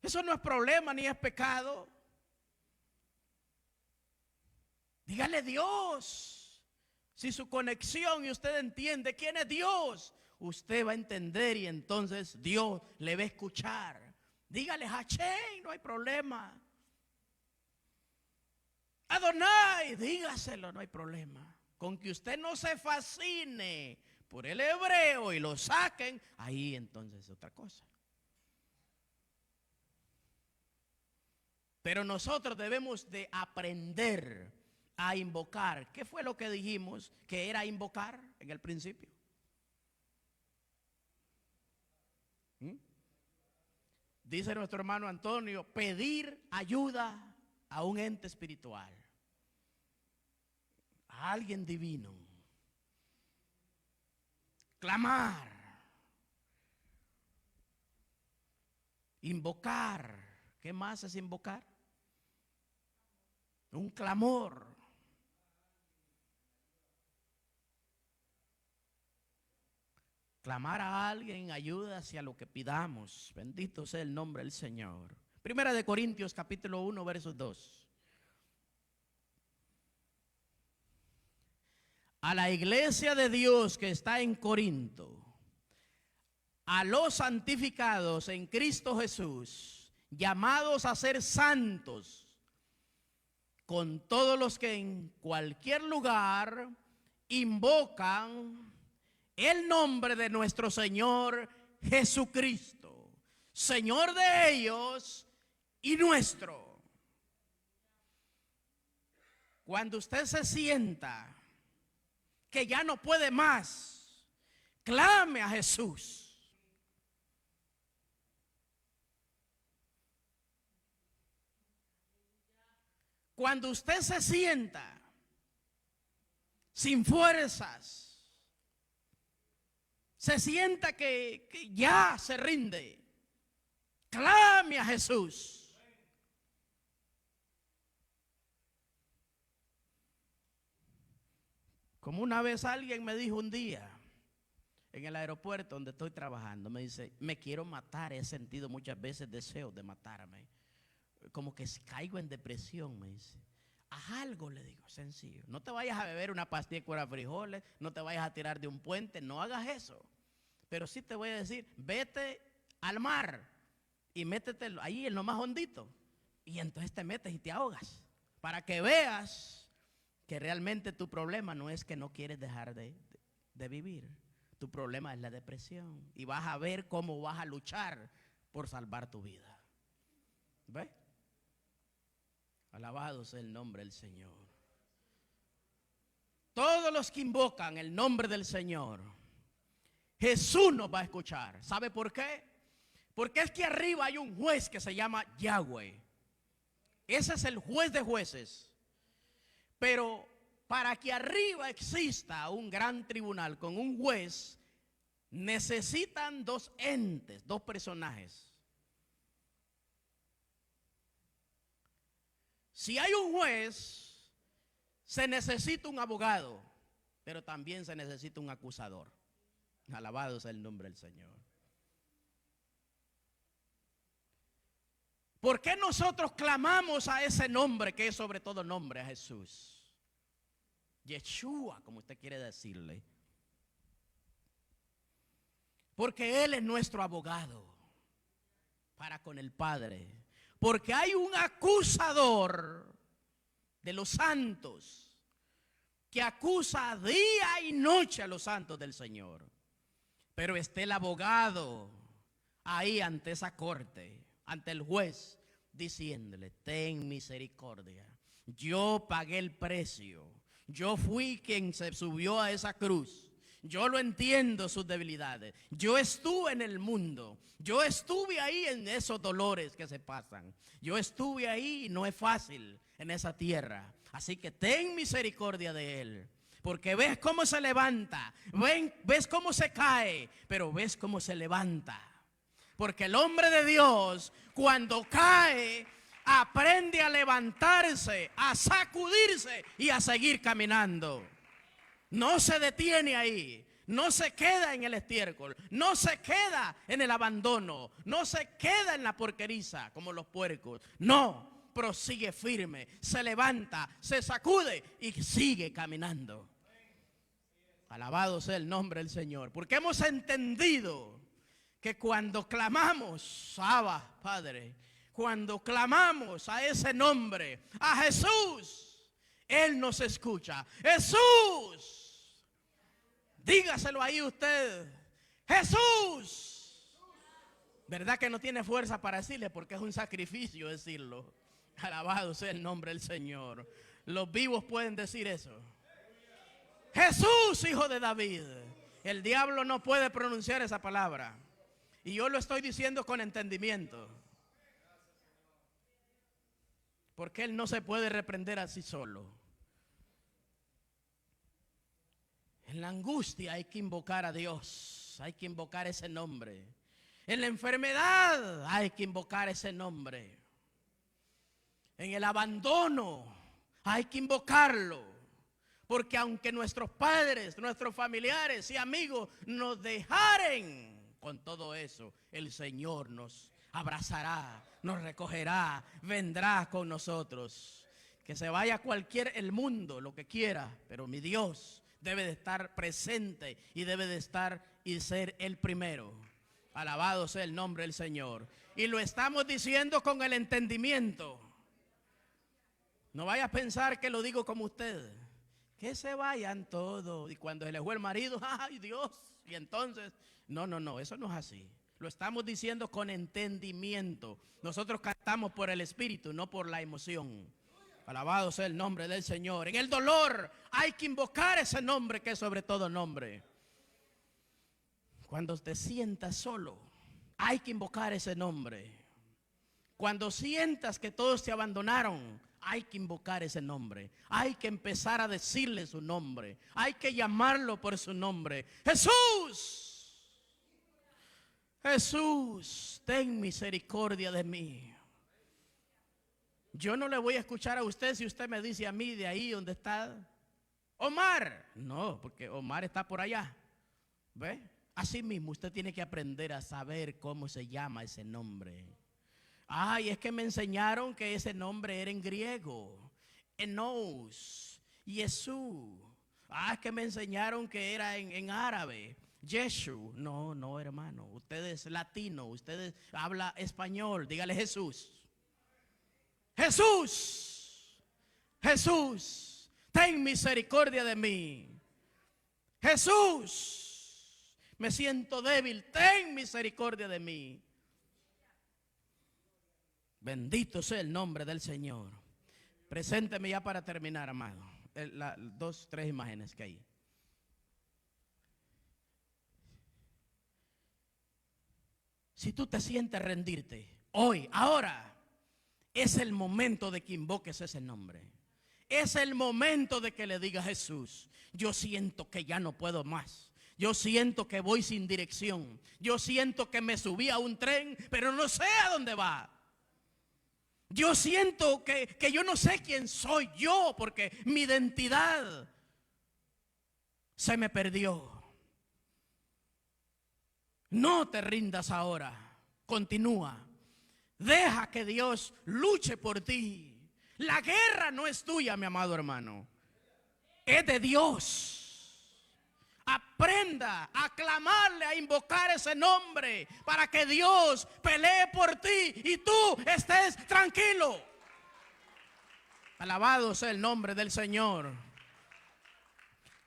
Speaker 1: Eso no es problema ni es pecado. Dígale Dios. Si su conexión y usted entiende quién es Dios, usted va a entender y entonces Dios le va a escuchar. Dígale Hachén, no hay problema. Adonai, dígaselo, no hay problema. Con que usted no se fascine por el hebreo y lo saquen, ahí entonces es otra cosa. Pero nosotros debemos de aprender a invocar. ¿Qué fue lo que dijimos que era invocar en el principio? Dice nuestro hermano Antonio, pedir ayuda a un ente espiritual, a alguien divino. Clamar, invocar. ¿Qué más es invocar? Un clamor. Clamar a alguien ayuda hacia lo que pidamos. Bendito sea el nombre del Señor. Primera de Corintios capítulo 1 versos 2. A la iglesia de Dios que está en Corinto, a los santificados en Cristo Jesús, llamados a ser santos, con todos los que en cualquier lugar invocan el nombre de nuestro Señor Jesucristo, Señor de ellos y nuestro. Cuando usted se sienta que ya no puede más, clame a Jesús. Cuando usted se sienta sin fuerzas, se sienta que ya se rinde, clame a Jesús. Como una vez alguien me dijo un día en el aeropuerto donde estoy trabajando, me dice, me quiero matar, he sentido muchas veces deseos de matarme, como que si caigo en depresión, me dice. Haz algo, le digo, sencillo. No te vayas a beber una pastilla con frijoles, no te vayas a tirar de un puente, no hagas eso. Pero sí te voy a decir, vete al mar y métete ahí en lo más hondito. Y entonces te metes y te ahogas, para que veas que realmente tu problema no es que no quieres dejar de vivir. Tu problema es la depresión. Y vas a ver cómo vas a luchar por salvar tu vida. ¿Ves? Alabado sea el nombre del Señor. Todos los que invocan el nombre del Señor, Jesús nos va a escuchar. ¿Sabe por qué? Porque es que arriba hay un juez que se llama Yahweh. Ese es el juez de jueces. Pero para que arriba exista un gran tribunal con un juez, necesitan dos entes, dos personajes. Si hay un juez, se necesita un abogado, pero también se necesita un acusador. Alabado sea el nombre del Señor. ¿Por qué nosotros clamamos a ese nombre que es sobre todo nombre, a Jesús? Yeshua, como usted quiere decirle. Porque Él es nuestro abogado para con el Padre. Porque hay un acusador de los santos que acusa día y noche a los santos del Señor. Pero está el abogado ahí ante esa corte, ante el juez, diciéndole, ten misericordia. Yo pagué el precio. Yo fui quien se subió a esa cruz. Yo lo entiendo sus debilidades. Yo estuve en el mundo. Yo estuve ahí en esos dolores que se pasan. Yo estuve ahí y no es fácil en esa tierra. Así que ten misericordia de él. Porque ves cómo se levanta. Ves cómo se cae. Pero ves cómo se levanta. Porque el hombre de Dios, cuando cae, aprende a levantarse, a sacudirse y a seguir caminando. No se detiene ahí. no se queda en el estiércol, no se queda en el abandono, no se queda en la porqueriza como los puercos. No, prosigue firme, se levanta, se sacude y sigue caminando. Alabado sea el nombre del Señor, porque hemos entendido que cuando clamamos, Abba, Padre, cuando clamamos a ese nombre, a Jesús, Él nos escucha. Jesús, dígaselo ahí usted, Jesús. ¿Verdad que no tiene fuerza para decirle? Porque es un sacrificio decirlo. Alabado sea el nombre del Señor. Los vivos pueden decir eso. Jesús, hijo de David. El diablo no puede pronunciar esa palabra. Y yo lo estoy diciendo con entendimiento. Porque Él no se puede reprender así solo. En la angustia hay que invocar a Dios. Hay que invocar ese nombre. En la enfermedad hay que invocar ese nombre. En el abandono hay que invocarlo. Porque aunque nuestros padres, nuestros familiares y amigos nos dejaren, con todo eso, el Señor nos abrazará, nos recogerá, vendrá con nosotros. Que se vaya cualquier el mundo, lo que quiera, pero mi Dios debe de estar presente y debe de estar y ser el primero. Alabado sea el nombre del Señor. Y lo estamos diciendo con el entendimiento. No vaya a pensar que lo digo como usted. Que se vayan todos. Y cuando se le fue el marido, ¡ay Dios! Y entonces, no, eso no es así. Lo estamos diciendo con entendimiento. Nosotros cantamos por el Espíritu, no por la emoción. Alabado sea el nombre del Señor. En el dolor hay que invocar ese nombre que es sobre todo nombre. Cuando te sientas solo, hay que invocar ese nombre. Cuando sientas que todos te abandonaron, hay que invocar ese nombre. Hay que empezar a decirle su nombre. Hay que llamarlo por su nombre. Jesús, Jesús, ten misericordia de mí. Yo no le voy a escuchar a usted si usted me dice a mí de ahí donde está Omar. No, porque Omar está por allá. ¿Ve? Así mismo usted tiene que aprender a saber cómo se llama ese nombre. Ay, es que me enseñaron que ese nombre era en griego. Enos, Jesús. Ah, es que me enseñaron que era en árabe. Yeshu. No, hermano. Usted es latino. Usted habla español. Dígale Jesús. Jesús. Jesús. Ten misericordia de mí. Jesús. Me siento débil. Ten misericordia de mí. Bendito sea el nombre del Señor. Presénteme ya para terminar, amado. Dos, tres imágenes que hay. Si tú te sientes rendirte, hoy, ahora, es el momento de que invoques ese nombre. Es el momento de que le digas: Jesús, yo siento que ya no puedo más. Yo siento que voy sin dirección. Yo siento que me subí a un tren, pero no sé a dónde va. Yo siento que yo no sé quién soy yo, porque mi identidad se me perdió. No te rindas ahora, continúa. Deja que Dios luche por ti. La guerra no es tuya, mi amado hermano, es de Dios. Aprenda a clamarle, a invocar ese nombre para que Dios pelee por ti y tú estés tranquilo. Alabado sea el nombre del Señor.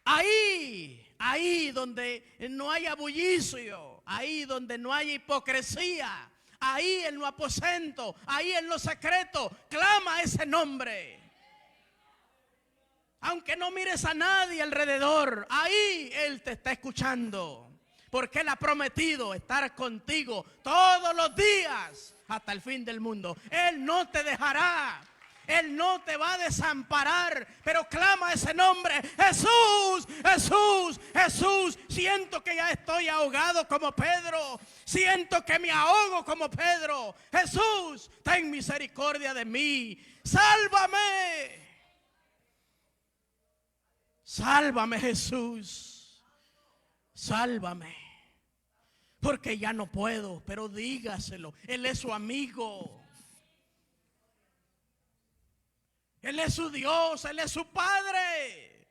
Speaker 1: Ahí donde no haya bullicio, ahí donde no haya hipocresía, ahí en lo aposento, ahí en lo secreto, clama ese nombre. Aunque no mires a nadie alrededor, ahí Él te está escuchando. Porque Él ha prometido estar contigo todos los días hasta el fin del mundo. Él no te dejará. Él no te va a desamparar. Pero clama ese nombre: Jesús, Jesús, Jesús. Siento que ya estoy ahogado como Pedro. Siento que me ahogo como Pedro. Jesús, ten misericordia de mí. Sálvame. Sálvame, Jesús.
Speaker 4: sálvame, porque ya no puedo, pero dígaselo. Él es su amigo. Él es su Dios, Él es su Padre.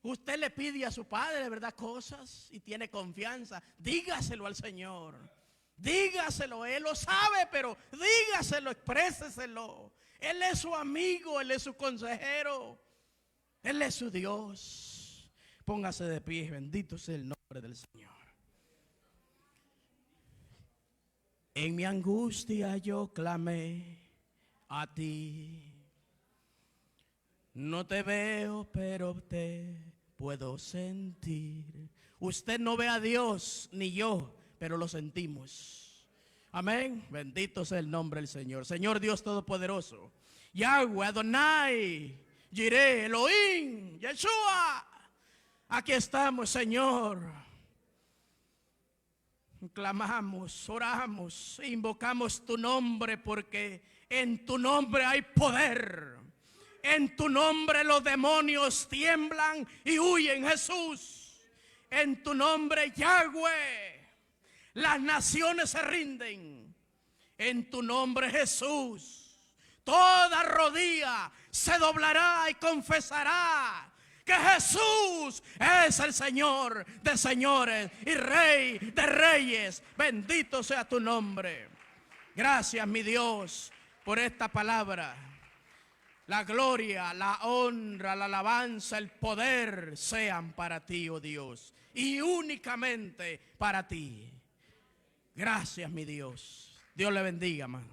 Speaker 4: Usted le pide a su Padre, ¿verdad? Cosas y tiene confianza. Dígaselo al Señor. Dígaselo, Él lo sabe, pero dígaselo, expréseselo. Él es su amigo, Él es su consejero. Él es su Dios. Póngase de pie, bendito sea el nombre del Señor. En mi angustia yo clamé a ti. No te veo, pero te puedo sentir. Usted no ve a Dios, ni yo, pero lo sentimos. Amén. Bendito sea el nombre del Señor. Señor Dios Todopoderoso, Yahweh, Adonai, Jireh, Elohim, Yeshua. Aquí estamos, Señor. Clamamos, oramos, invocamos tu nombre, porque en tu nombre hay poder. En tu nombre los demonios tiemblan y huyen, Jesús. En tu nombre, Yahweh, las naciones se rinden. En tu nombre, Jesús, toda rodilla se doblará y confesará que Jesús es el Señor de señores y Rey de reyes. Bendito sea tu nombre. Gracias, mi Dios, por esta palabra. La gloria, la honra, la alabanza, el poder sean para ti, oh Dios, y únicamente para ti. Gracias, mi Dios. Dios le bendiga, hermano.